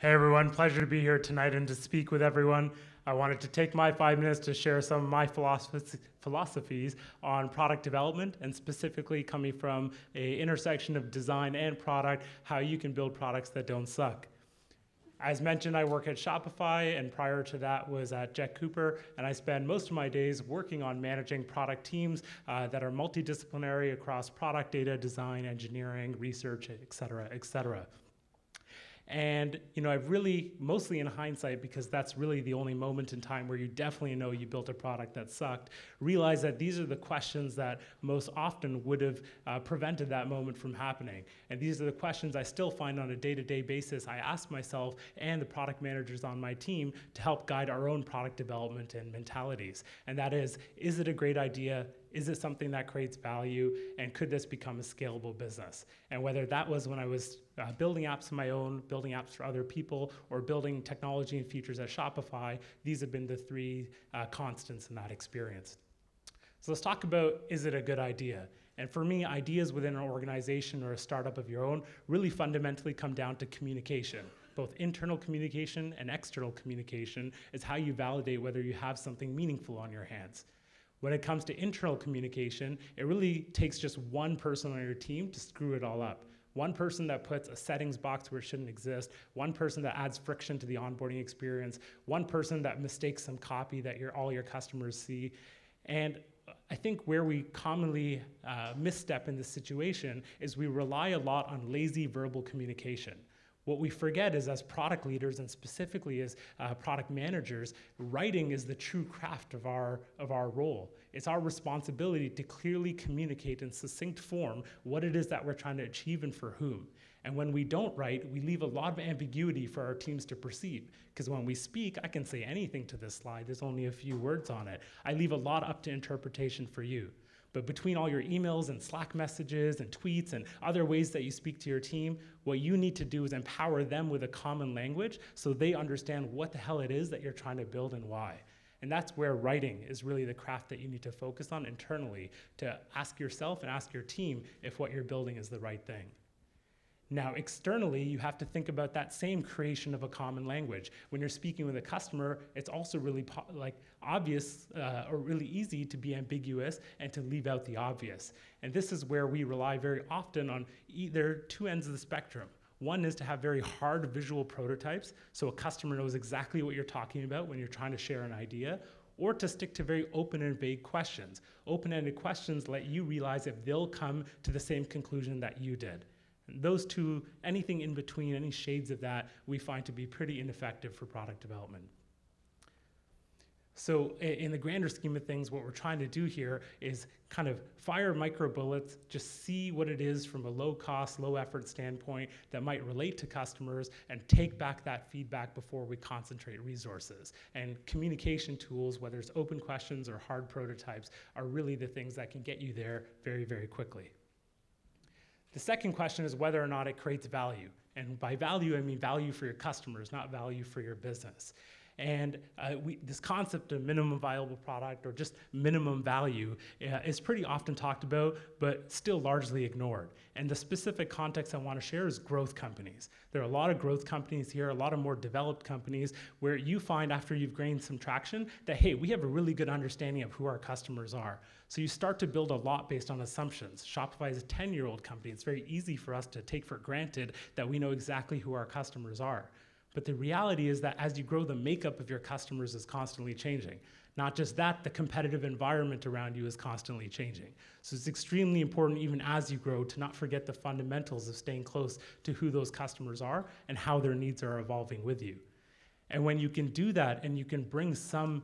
Hey everyone, pleasure to be here tonight and to speak with everyone. I wanted to take my 5 minutes to share some of my philosophies on product development, and specifically coming from an intersection of design and product, how you can build products that don't suck. As mentioned, I work at Shopify, and prior to that was at Jack Cooper, and I spend most of my days working on managing product teams that are multidisciplinary across product, data, design, engineering, research, et cetera, et cetera. And I've really, mostly in hindsight, because that's really the only moment in time where you definitely know you built a product that sucked, realized that these are the questions that most often would have prevented that moment from happening. And these are the questions I still find on a day-to-day basis I ask myself and the product managers on my team to help guide our own product development and mentalities. And that is it a great idea? Is it something that creates value? And could this become a scalable business? And whether that was when I was building apps of my own, building apps for other people, or building technology and features at Shopify, these have been the three constants in that experience. So let's talk about, is it a good idea? And for me, ideas within an organization or a startup of your own really fundamentally come down to communication. Both internal communication and external communication is how you validate whether you have something meaningful on your hands. When it comes to internal communication, it really takes just one person on your team to screw it all up. One person that puts a settings box where it shouldn't exist, one person that adds friction to the onboarding experience, one person that mistakes some copy that all your customers see. And I think where we commonly misstep in this situation is we rely a lot on lazy verbal communication. What we forget is, as product leaders and specifically as product managers, writing is the true craft of our role. It's our responsibility to clearly communicate in succinct form what it is that we're trying to achieve and for whom. And when we don't write, we leave a lot of ambiguity for our teams to perceive. Because when we speak, I can say anything to this slide. There's only a few words on it. I leave a lot up to interpretation for you. But between all your emails and Slack messages and tweets and other ways that you speak to your team, what you need to do is empower them with a common language so they understand what the hell it is that you're trying to build and why. And that's where writing is really the craft that you need to focus on internally, to ask yourself and ask your team if what you're building is the right thing. Now, externally, you have to think about that same creation of a common language. When you're speaking with a customer, it's also really obvious or really easy to be ambiguous and to leave out the obvious. And this is where we rely very often on either two ends of the spectrum. One is to have very hard visual prototypes, so a customer knows exactly what you're talking about when you're trying to share an idea, or to stick to very open and vague questions. Open-ended questions let you realize if they'll come to the same conclusion that you did. Those two, anything in between, any shades of that, we find to be pretty ineffective for product development. So in the grander scheme of things, what we're trying to do here is kind of fire micro bullets, just see what it is from a low cost, low effort standpoint that might relate to customers, and take back that feedback before we concentrate resources. And communication tools, whether it's open questions or hard prototypes, are really the things that can get you there very, very quickly. The second question is whether or not it creates value. And by value, I mean value for your customers, not value for your business. And this concept of minimum viable product or just minimum value is pretty often talked about, but still largely ignored. And the specific context I want to share is growth companies. There are a lot of growth companies here, a lot of more developed companies, where you find after you've gained some traction that, hey, we have a really good understanding of who our customers are. So you start to build a lot based on assumptions. Shopify is a 10-year-old company. It's very easy for us to take for granted that we know exactly who our customers are. But the reality is that as you grow, the makeup of your customers is constantly changing. Not just that, the competitive environment around you is constantly changing. So it's extremely important, even as you grow, to not forget the fundamentals of staying close to who those customers are and how their needs are evolving with you. And when you can do that and you can bring some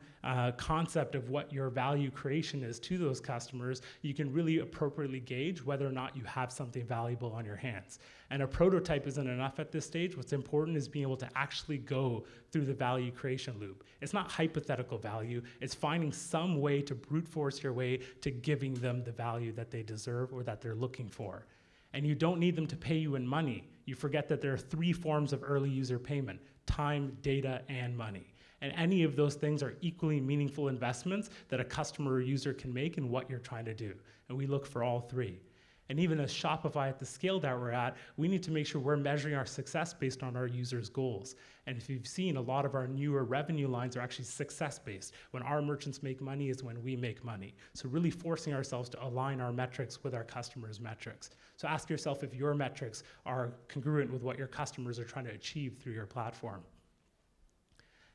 concept of what your value creation is to those customers, you can really appropriately gauge whether or not you have something valuable on your hands. And a prototype isn't enough at this stage. What's important is being able to actually go through the value creation loop. It's not hypothetical value. It's finding some way to brute force your way to giving them the value that they deserve or that they're looking for. And you don't need them to pay you in money. You forget that there are 3 forms of early user payment: time, data, and money. And any of those things are equally meaningful investments that a customer or user can make in what you're trying to do. And we look for all 3. And even as Shopify at the scale that we're at, we need to make sure we're measuring our success based on our users' goals. And if you've seen, a lot of our newer revenue lines are actually success-based. When our merchants make money is when we make money. So really forcing ourselves to align our metrics with our customers' metrics. So ask yourself if your metrics are congruent with what your customers are trying to achieve through your platform.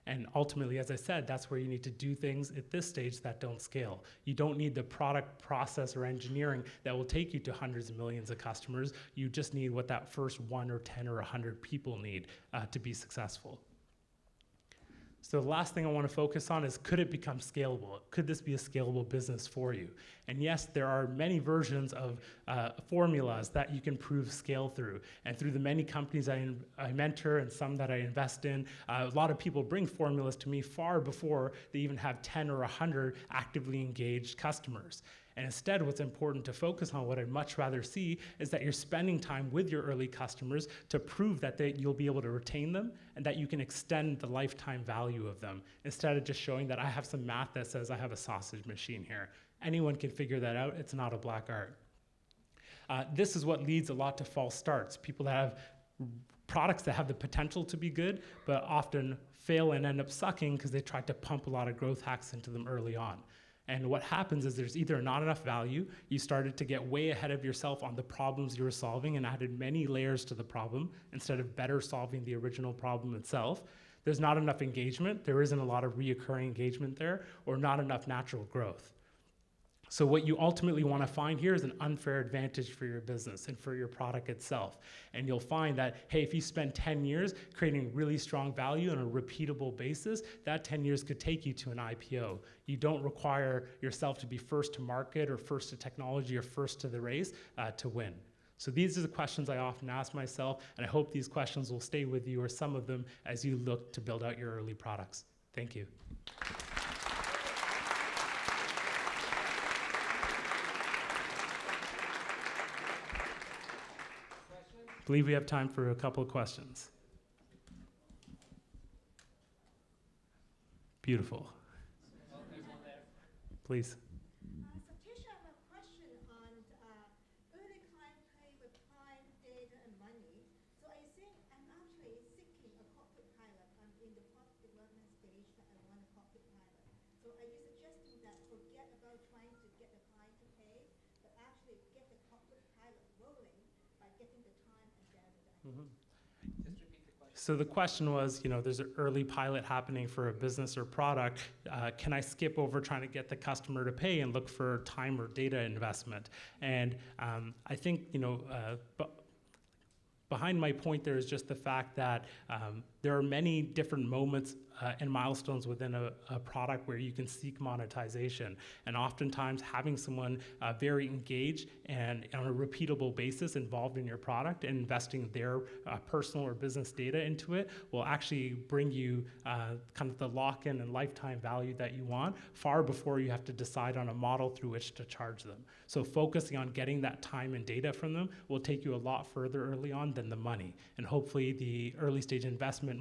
And ultimately, as I said, that's where you need to do things at this stage that don't scale. You don't need the product, process, or engineering that will take you to hundreds of millions of customers. You just need what that first 1 or 10 or 100 people need to be successful. So the last thing I want to focus on is, could it become scalable? Could this be a scalable business for you? And yes, there are many versions of formulas that you can prove scale through. And through the many companies I mentor and some that I invest in, a lot of people bring formulas to me far before they even have 10 or 100 actively engaged customers. And instead, what's important to focus on, what I'd much rather see, is that you're spending time with your early customers to prove that you'll be able to retain them and that you can extend the lifetime value of them, instead of just showing that I have some math that says I have a sausage machine here. Anyone can figure that out. It's not a black art. This is what leads a lot to false starts. People that have products that have the potential to be good, but often fail and end up sucking because they tried to pump a lot of growth hacks into them early on. And what happens is there's either not enough value, you started to get way ahead of yourself on the problems you were solving and added many layers to the problem instead of better solving the original problem itself. There's not enough engagement, there isn't a lot of reoccurring engagement there, or not enough natural growth. So what you ultimately want to find here is an unfair advantage for your business and for your product itself. And you'll find that, hey, if you spend 10 years creating really strong value on a repeatable basis, that 10 years could take you to an IPO. You don't require yourself to be first to market or first to technology or first to the race to win. So these are the questions I often ask myself, and I hope these questions will stay with you, or some of them, as you look to build out your early products. Thank you. I believe we have time for a couple of questions. Beautiful. Please. Satish, I have a question on early client pay with time, data, and money. So I think I'm actually seeking a corporate pilot. I'm in the product development stage that I want a corporate pilot. So are you suggesting that forget about trying to get the client to pay, but actually get the corporate pilot rolling by getting the time and data that I need? So the question was, there's an early pilot happening for a business or product. Can I skip over trying to get the customer to pay and look for time or data investment? And I think, behind my point there is just the fact that there are many different moments and milestones within a product where you can seek monetization. And oftentimes having someone very engaged and on a repeatable basis involved in your product and investing their personal or business data into it will actually bring you kind of the lock-in and lifetime value that you want far before you have to decide on a model through which to charge them. So focusing on getting that time and data from them will take you a lot further early on than the money. And hopefully the early stage investment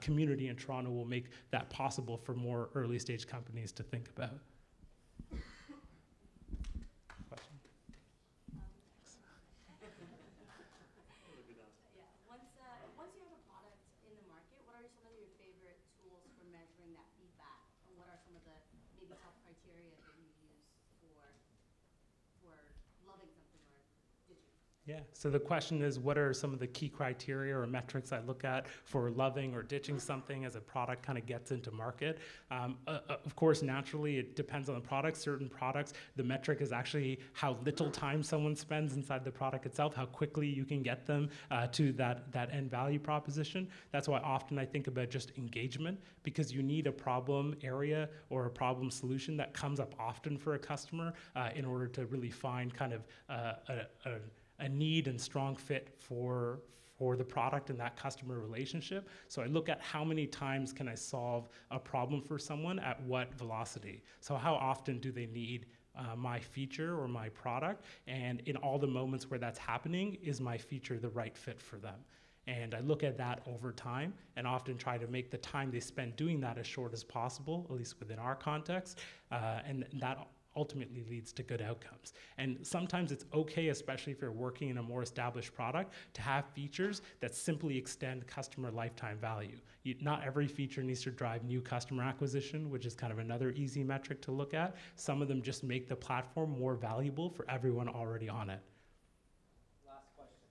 community in Toronto will make that possible for more early stage companies to think about. Question? Yeah. Once you have a product in the market, what are some of your favorite tools for measuring that feedback? And what are some of the maybe top criteria that you use for loving something or ditching? Yeah, so the question is, what are some of the key criteria or metrics I look at for loving or ditching something as a product kind of gets into market? Of course, naturally, it depends on the product. Certain products, the metric is actually how little time someone spends inside the product itself, how quickly you can get them to that end value proposition. That's why often I think about just engagement, because you need a problem area or a problem solution that comes up often for a customer in order to really find kind of a need and strong fit for the product and that customer relationship. So I look at how many times can I solve a problem for someone at what velocity. So how often do they need my feature or my product? And in all the moments where that's happening, is my feature the right fit for them? And I look at that over time and often try to make the time they spend doing that as short as possible, at least within our context. And that ultimately leads to good outcomes. And sometimes it's okay, especially if you're working in a more established product, to have features that simply extend customer lifetime value. Not every feature needs to drive new customer acquisition, which is kind of another easy metric to look at. Some of them just make the platform more valuable for everyone already on it. Last question.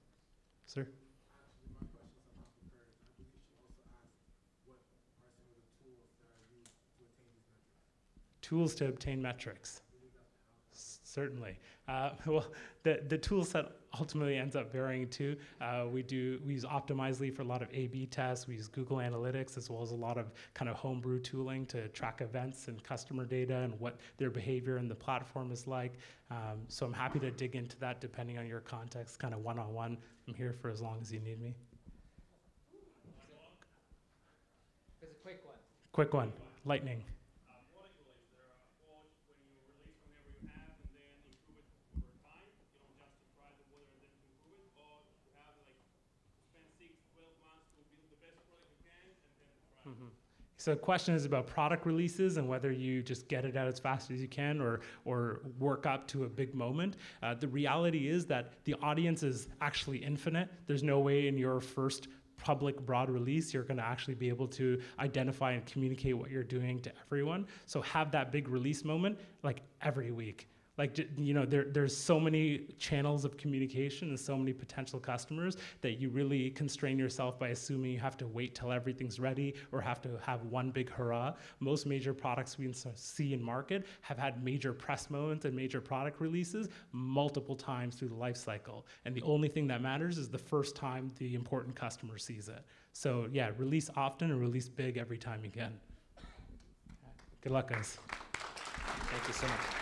Sir? Actually, my questions are not prepared. I believe she also asked what are some of the tools that are used to attain these metrics? Tools to obtain metrics. Certainly. Well, the tool set ultimately ends up varying too. We use Optimizely for a lot of A/B tests. We use Google Analytics as well as a lot of kind of homebrew tooling to track events and customer data and what their behavior in the platform is like. So I'm happy to dig into that depending on your context, kind of one-on-one. I'm here for as long as you need me. There's a quick one. Quick one, lightning. So the question is about product releases and whether you just get it out as fast as you can or work up to a big moment. The reality is that the audience is actually infinite. There's no way in your first public broad release you're going to actually be able to identify and communicate what you're doing to everyone. So have that big release moment like every week. Like, you know, there's so many channels of communication and so many potential customers that you really constrain yourself by assuming you have to wait till everything's ready or have to have one big hurrah. Most major products we see in market have had major press moments and major product releases multiple times through the life cycle. And the only thing that matters is the first time the important customer sees it. So yeah, release often and release big every time you can. Good luck, guys. Thank you so much.